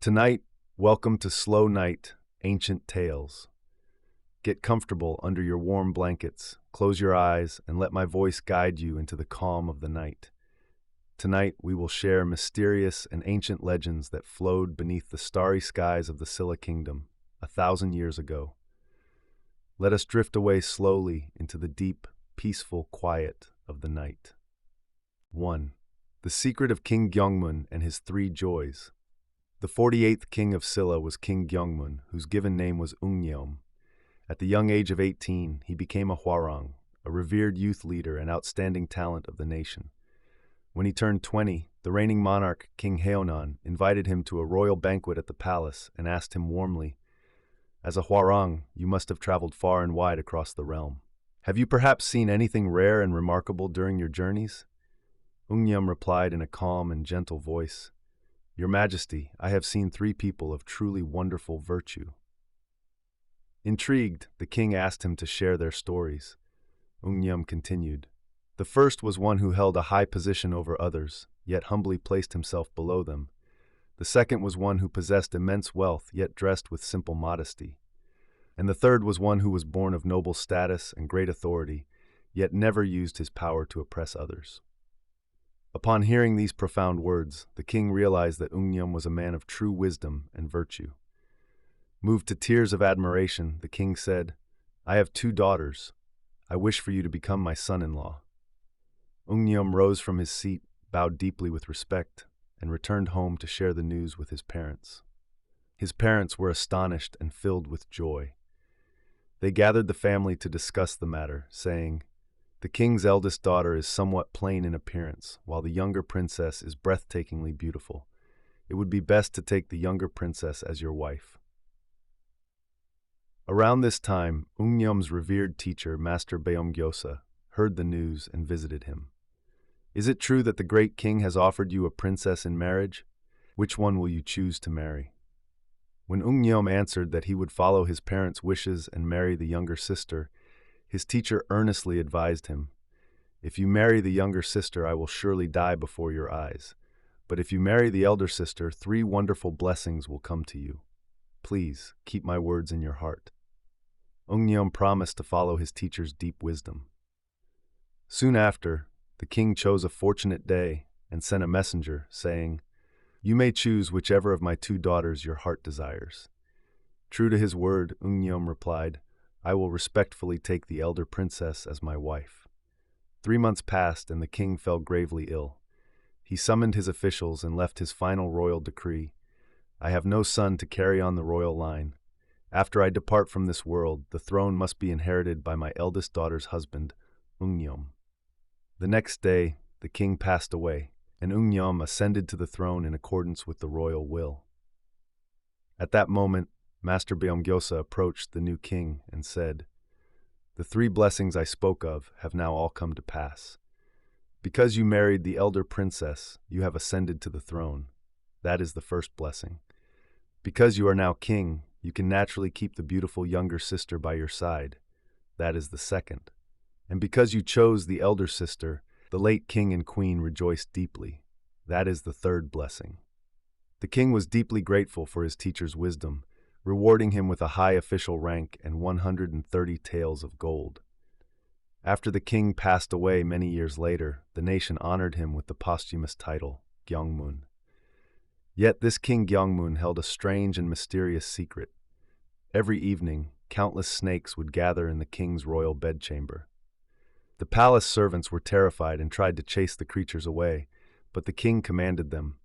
Tonight, welcome to Slow Night, Ancient Tales. Get comfortable under your warm blankets, close your eyes, and let my voice guide you into the calm of the night. Tonight, we will share mysterious and ancient legends that flowed beneath the starry skies of the Silla Kingdom 1,000 years ago. Let us drift away slowly into the deep, peaceful quiet of the night. 1. The Secret of King Gyeongmun and His Three Joys. The 48th king of Silla was King Gyeongmun, whose given name was Gyeongmyeong. At the young age of 18, he became a Hwarang, a revered youth leader and outstanding talent of the nation. When he turned 20, the reigning monarch, King Hyogong, invited him to a royal banquet at the palace and asked him warmly, "As a Hwarang, you must have traveled far and wide across the realm. Have you perhaps seen anything rare and remarkable during your journeys?" Gyeongmyeong replied in a calm and gentle voice, "Your Majesty, I have seen three people of truly wonderful virtue." Intrigued, the king asked him to share their stories. Gyeongmyeong continued, "The first was one who held a high position over others, yet humbly placed himself below them. The second was one who possessed immense wealth, yet dressed with simple modesty. And the third was one who was born of noble status and great authority, yet never used his power to oppress others." Upon hearing these profound words, the king realized that Gyeongmyeong was a man of true wisdom and virtue. Moved to tears of admiration, the king said, "I have two daughters. I wish for you to become my son-in-law." Gyeongmyeong rose from his seat, bowed deeply with respect, and returned home to share the news with his parents. His parents were astonished and filled with joy. They gathered the family to discuss the matter, saying, "The king's eldest daughter is somewhat plain in appearance, while the younger princess is breathtakingly beautiful. It would be best to take the younger princess as your wife." Around this time, Gyeongmyeong's revered teacher, Master Beomgyosa, heard the news and visited him. "Is it true that the great king has offered you a princess in marriage? Which one will you choose to marry?" When Gyeongmyeong answered that he would follow his parents' wishes and marry the younger sister, his teacher earnestly advised him, "If you marry the younger sister, I will surely die before your eyes. But if you marry the elder sister, 3 wonderful blessings will come to you. Please, keep my words in your heart." Gyeongmyeong promised to follow his teacher's deep wisdom. Soon after, the king chose a fortunate day and sent a messenger, saying, "You may choose whichever of my 2 daughters your heart desires." True to his word, Gyeongmyeong replied, "I will respectfully take the elder princess as my wife." 3 months passed, and the king fell gravely ill. He summoned his officials and left his final royal decree. "I have no son to carry on the royal line. After I depart from this world, the throne must be inherited by my eldest daughter's husband, Gyeongmyeong." The next day, the king passed away, and Gyeongmyeong ascended to the throne in accordance with the royal will. At that moment, Master Beomgyosa approached the new king and said, "The 3 blessings I spoke of have now all come to pass. Because you married the elder princess, you have ascended to the throne. That is the first blessing. Because you are now king, you can naturally keep the beautiful younger sister by your side. That is the second. And because you chose the elder sister, the late king and queen rejoiced deeply. That is the third blessing." The king was deeply grateful for his teacher's wisdom, rewarding him with a high official rank and 130 taels of gold. After the king passed away many years later, the nation honored him with the posthumous title, Gyeongmun. Yet this King Gyeongmun held a strange and mysterious secret. Every evening, countless snakes would gather in the king's royal bedchamber. The palace servants were terrified and tried to chase the creatures away, but the king commanded them,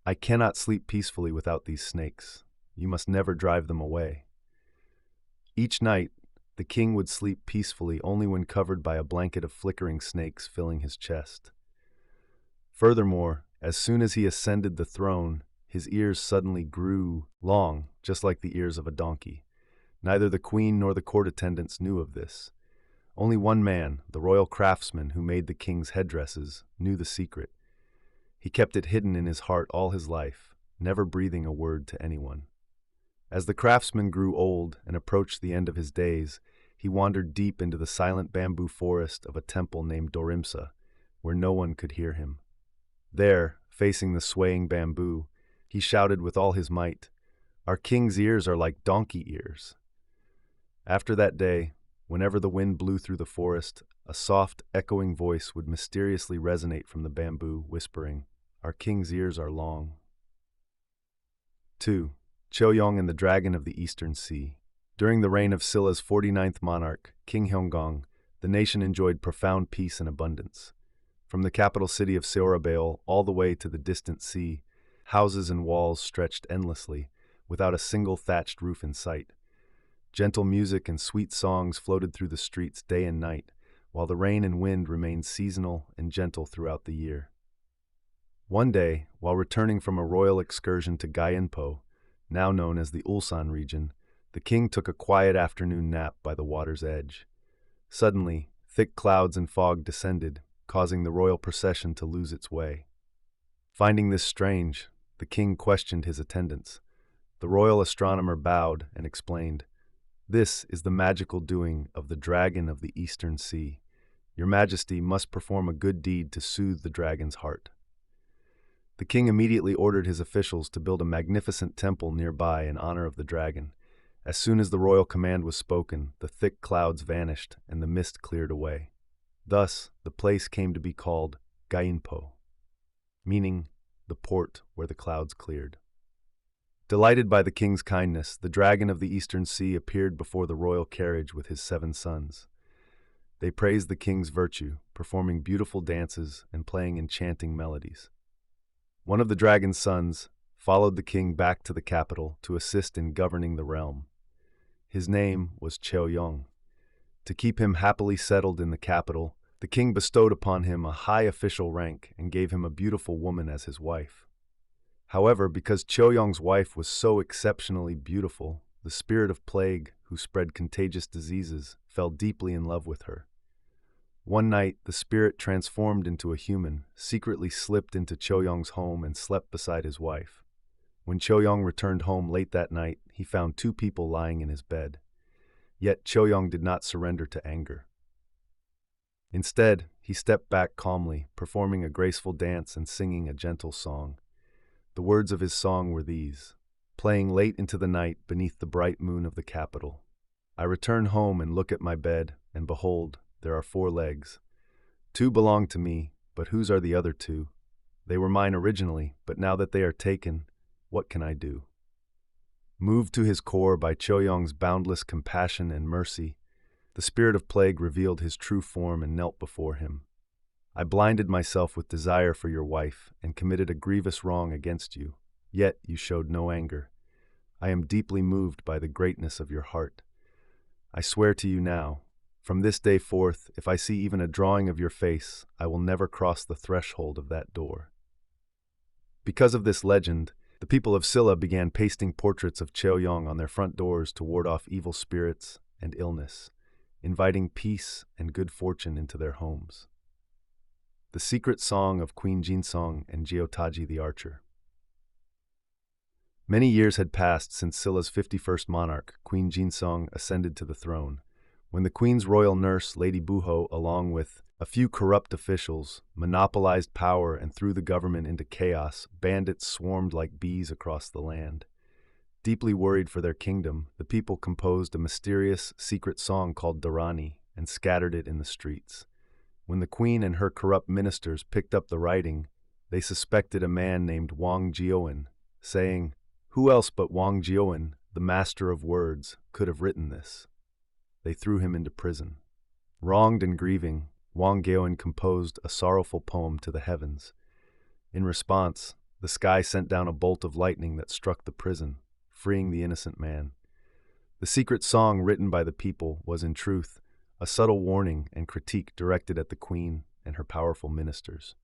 "I cannot sleep peacefully without these snakes. You must never drive them away." Each night, the king would sleep peacefully only when covered by a blanket of flickering snakes filling his chest. Furthermore, as soon as he ascended the throne, his ears suddenly grew long, just like the ears of a donkey. Neither the queen nor the court attendants knew of this. Only one man, the royal craftsman who made the king's headdresses, knew the secret. He kept it hidden in his heart all his life, never breathing a word to anyone. As the craftsman grew old and approached the end of his days, he wandered deep into the silent bamboo forest of a temple named Dorimsa, where no one could hear him. There, facing the swaying bamboo, he shouted with all his might. "Our king's ears are like donkey ears." After that day, whenever the wind blew through the forest, a soft, echoing voice would mysteriously resonate from the bamboo, whispering, "Our king's ears are long." 2. Cheoyong and the Dragon of the Eastern Sea. During the reign of Silla's 49th monarch, King Hyogong, the nation enjoyed profound peace and abundance. From the capital city of Seorabeol all the way to the distant sea, houses and walls stretched endlessly, without a single thatched roof in sight. Gentle music and sweet songs floated through the streets day and night, while the rain and wind remained seasonal and gentle throughout the year. One day, while returning from a royal excursion to Gyeongmyeong, now known as the Ulsan region, the king took a quiet afternoon nap by the water's edge. Suddenly, thick clouds and fog descended, causing the royal procession to lose its way. Finding this strange, the king questioned his attendants. The royal astronomer bowed and explained, "This is the magical doing of the Dragon of the Eastern Sea. Your Majesty must perform a good deed to soothe the dragon's heart." The king immediately ordered his officials to build a magnificent temple nearby in honor of the dragon. As soon as the royal command was spoken, the thick clouds vanished and the mist cleared away. Thus, the place came to be called Gyeongmyeong, meaning the port where the clouds cleared. Delighted by the king's kindness, the Dragon of the Eastern Sea appeared before the royal carriage with his 7 sons. They praised the king's virtue, performing beautiful dances and playing enchanting melodies. One of the dragon's sons followed the king back to the capital to assist in governing the realm. His name was Cheoyong. To keep him happily settled in the capital, the king bestowed upon him a high official rank and gave him a beautiful woman as his wife. However, because Cheoyong's wife was so exceptionally beautiful, the spirit of plague, who spread contagious diseases, fell deeply in love with her. One night, the spirit transformed into a human, secretly slipped into Cheoyong's home and slept beside his wife. When Cheoyong returned home late that night, he found 2 people lying in his bed. Yet Cheoyong did not surrender to anger. Instead, he stepped back calmly, performing a graceful dance and singing a gentle song. The words of his song were these: "Playing late into the night beneath the bright moon of the capital. I return home and look at my bed, and behold, there are 4 legs. 2 belong to me, but whose are the other 2? They were mine originally, but now that they are taken, what can I do?" Moved to his core by Cheoyong's boundless compassion and mercy, the spirit of plague revealed his true form and knelt before him. "I blinded myself with desire for your wife and committed a grievous wrong against you, yet you showed no anger. I am deeply moved by the greatness of your heart. I swear to you now, from this day forth, if I see even a drawing of your face, I will never cross the threshold of that door." Because of this legend, the people of Silla began pasting portraits of Cheoyong on their front doors to ward off evil spirits and illness, inviting peace and good fortune into their homes. The Secret Song of Queen Jinseong and Geotaji the Archer. Many years had passed since Silla's 51st monarch, Queen Jinseong, ascended to the throne. When the queen's royal nurse, Lady Buho, along with a few corrupt officials, monopolized power and threw the government into chaos, bandits swarmed like bees across the land. Deeply worried for their kingdom, the people composed a mysterious, secret song called Dharani and scattered it in the streets. When the queen and her corrupt ministers picked up the writing, they suspected a man named Wang Geowen, saying, "Who else but Wang Geowen, the master of words, could have written this?" They threw him into prison. Wronged and grieving, Wang Geowen composed a sorrowful poem to the heavens. In response, the sky sent down a bolt of lightning that struck the prison, freeing the innocent man. The secret song written by the people was, in truth, a subtle warning and critique directed at the queen and her powerful ministers.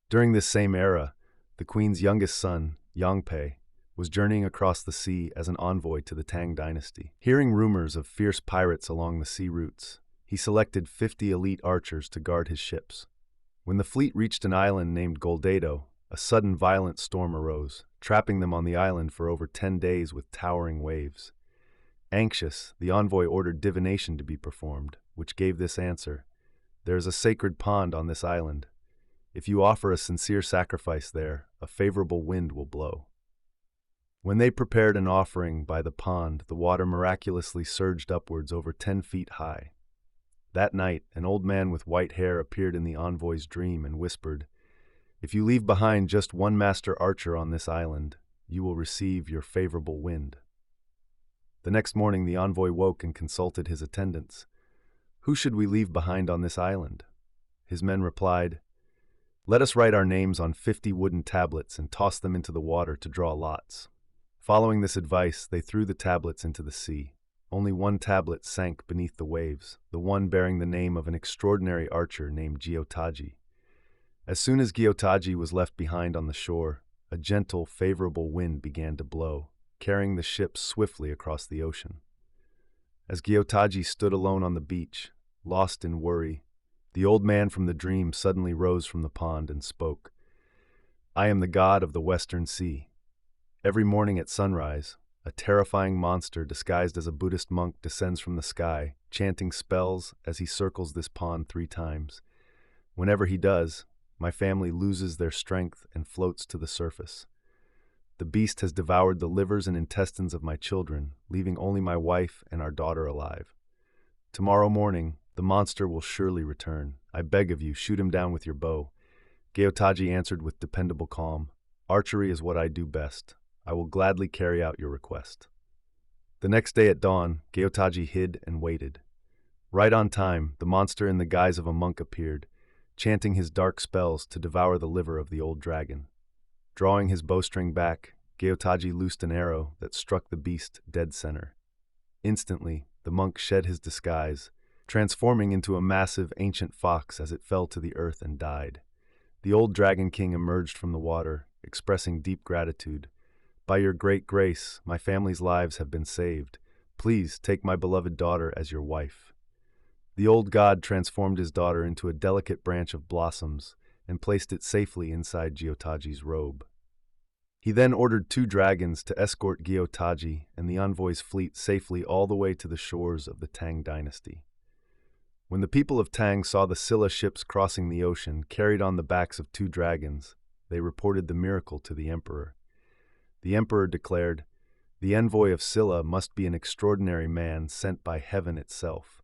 During this same era, the queen's youngest son, Yongpei, was journeying across the sea as an envoy to the Tang dynasty. Hearing rumors of fierce pirates along the sea routes, he selected 50 elite archers to guard his ships. When the fleet reached an island named Goldado, a sudden violent storm arose, trapping them on the island for over 10 days with towering waves. Anxious, the envoy ordered divination to be performed, which gave this answer: "There is a sacred pond on this island. If you offer a sincere sacrifice there, a favorable wind will blow." When they prepared an offering by the pond, the water miraculously surged upwards over 10 feet high. That night, an old man with white hair appeared in the envoy's dream and whispered, "If you leave behind just one master archer on this island, you will receive your favorable wind." The next morning, the envoy woke and consulted his attendants. "Who should we leave behind on this island?" His men replied, "Let us write our names on 50 wooden tablets and toss them into the water to draw lots." Following this advice, they threw the tablets into the sea. Only one tablet sank beneath the waves, the one bearing the name of an extraordinary archer named Geotaji. As soon as Geotaji was left behind on the shore, a gentle, favorable wind began to blow, carrying the ship swiftly across the ocean. As Geotaji stood alone on the beach, lost in worry, the old man from the dream suddenly rose from the pond and spoke, "I am the god of the Western Sea. Every morning at sunrise, a terrifying monster disguised as a Buddhist monk descends from the sky, chanting spells as he circles this pond 3 times. Whenever he does, my family loses their strength and floats to the surface. The beast has devoured the livers and intestines of my children, leaving only my wife and our daughter alive. Tomorrow morning, the monster will surely return. I beg of you, shoot him down with your bow." Geotaji answered with dependable calm, "Archery is what I do best. I will gladly carry out your request." The next day at dawn, Geotaji hid and waited. Right on time, the monster in the guise of a monk appeared, chanting his dark spells to devour the liver of the old dragon. Drawing his bowstring back, Geotaji loosed an arrow that struck the beast dead center. Instantly, the monk shed his disguise, transforming into a massive ancient fox as it fell to the earth and died. The old Dragon King emerged from the water, expressing deep gratitude. "By your great grace, my family's lives have been saved. Please take my beloved daughter as your wife." The old god transformed his daughter into a delicate branch of blossoms and placed it safely inside Geotaji's robe. He then ordered 2 dragons to escort Geotaji and the envoy's fleet safely all the way to the shores of the Tang dynasty. When the people of Tang saw the Silla ships crossing the ocean carried on the backs of 2 dragons, they reported the miracle to the emperor. The emperor declared, "The envoy of Silla must be an extraordinary man sent by heaven itself."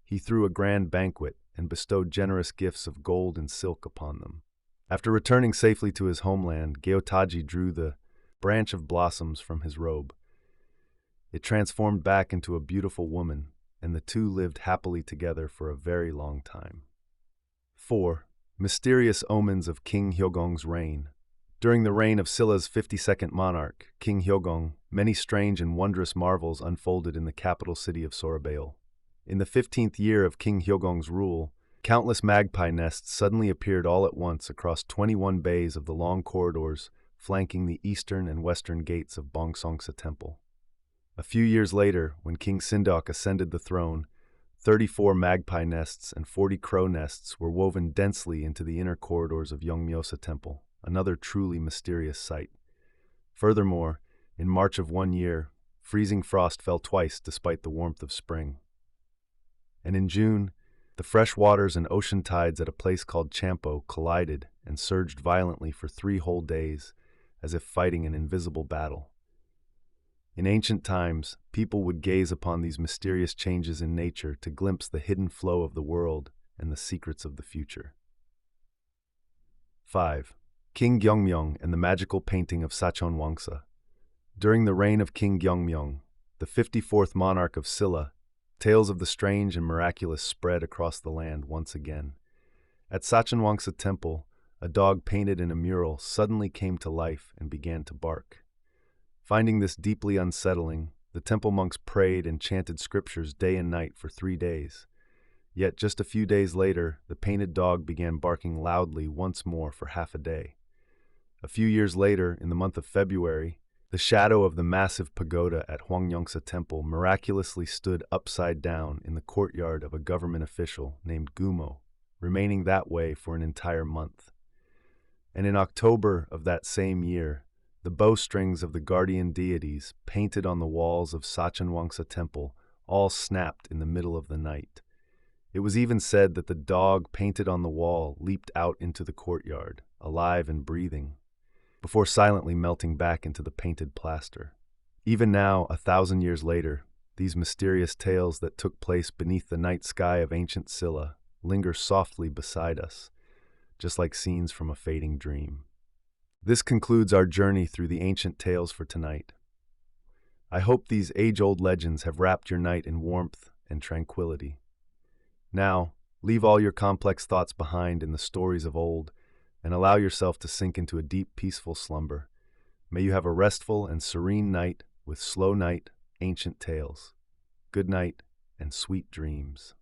He threw a grand banquet and bestowed generous gifts of gold and silk upon them. After returning safely to his homeland, Geotaji drew the branch of blossoms from his robe. It transformed back into a beautiful woman, and the 2 lived happily together for a very long time. 4. Mysterious omens of King Hyogong's reign. During the reign of Silla's 52nd monarch, King Hyogong, many strange and wondrous marvels unfolded in the capital city of Sorobale. In the 15th year of King Hyogong's rule, countless magpie nests suddenly appeared all at once across 21 bays of the long corridors flanking the eastern and western gates of Bowstrings Temple. A few years later, when King Sindok ascended the throne, 34 magpie nests and 40 crow nests were woven densely into the inner corridors of Gyeongmyeong Temple, another truly mysterious sight. Furthermore, in March of one year, freezing frost fell twice despite the warmth of spring. And in June, the fresh waters and ocean tides at a place called Champo collided and surged violently for 3 whole days, as if fighting an invisible battle. In ancient times, people would gaze upon these mysterious changes in nature to glimpse the hidden flow of the world and the secrets of the future. 5. King Gyeongmyeong and the Magical Painting of Sacheonwangsa. During the reign of King Gyeongmyeong, the 54th monarch of Silla, tales of the strange and miraculous spread across the land once again. At Sacheonwangsa Temple, a dog painted in a mural suddenly came to life and began to bark. Finding this deeply unsettling, the temple monks prayed and chanted scriptures day and night for 3 days. Yet just a few days later, the painted dog began barking loudly once more for half a day. A few years later, in the month of February, the shadow of the massive pagoda at Hwangyongsa Temple miraculously stood upside down in the courtyard of a government official named Gumo, remaining that way for an entire month. And in October of that same year, the bowstrings of the guardian deities painted on the walls of Sacheonwangsa Temple all snapped in the middle of the night. It was even said that the dog painted on the wall leaped out into the courtyard, alive and breathing. before silently melting back into the painted plaster. Even now, 1,000 years later, these mysterious tales that took place beneath the night sky of ancient Silla linger softly beside us, just like scenes from a fading dream. This concludes our journey through the ancient tales for tonight. I hope these age-old legends have wrapped your night in warmth and tranquility. Now, leave all your complex thoughts behind in the stories of old and allow yourself to sink into a deep, peaceful slumber. May you have a restful and serene night with slow night, ancient tales. Good night and sweet dreams.